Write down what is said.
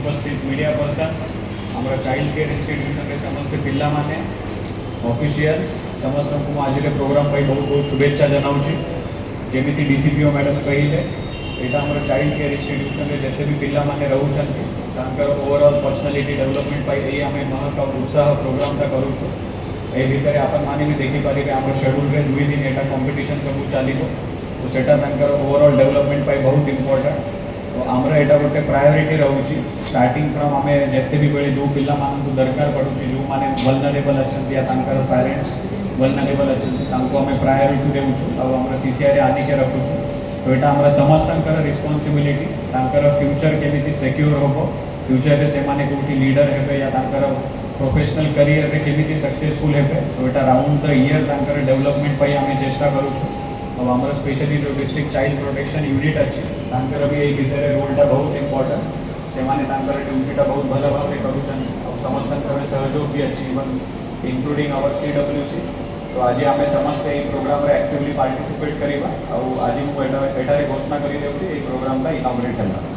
उपस्थित media persons आमर child care institution के समस्त पिला माने ऑफिशियल्स समस्त को आज प्रोग्राम पर बहुत बहुत शुभेच्छा जनाऊँ जमी डीसीपीओ मैडम कहले यहाँ आम चाइल्ड केयर इन्स्टिट्यूशन जिते भी पिला माने रोचंती ओवरऑल पर्सनालिटी डेवलपमेंट पाई आम महत्व उत्साह प्रोग्रामटा करूँ ए भितर आपण मैंने भी देखिपारे आम शेड्यूल में 2 दिन एटा कंपिटिशन सब चलो तो सेटा ओवरऑल डेवलपमेंट पाई बहुत इंपोर्टेंट तो आमर यहाँ गोटे प्रायोरीटी रोचे स्टार्टिंग फ्रम आम जिते भी बेले जो पिला दरकार पड़ुची जो मैंने वल्नरेबल अच्छा पेरेंट्स वल्नरेबल अच्छा आम प्रायोरीटी देवुँ आम सीसीआई आनिके रखुचु तो यहाँ आम समस्त रिस्पॉन्सिबिलिटी फ्यूचर केमी सिक्योर हम फ्यूचर से कौटी लीडर हे या प्रोफेशनल करियर में केमी सक्सेसफुल हे तो यहाँ राउंड द ईयर डेवलपमेंट पर आम चेष्टा करूँ अब आम स्पेशली जो डिस्ट्रिक्ट चाइल्ड प्रोटेक्शन यूनिट अच्छे भी ये भितर रोलटा बहुत इंपोर्टेंट से ड्यूटीटा बहुत भल भाव में करूँ समस्त सहयोग भी अच्छी इवन इंक्लूडिंग आवर CWC तो आज आम समस्त ये प्रोग्राम एक्टिवली पार्टिसिपेट करवा आज मुझे घोषणा कर प्रोग्राम का इनॉग्रेट करना।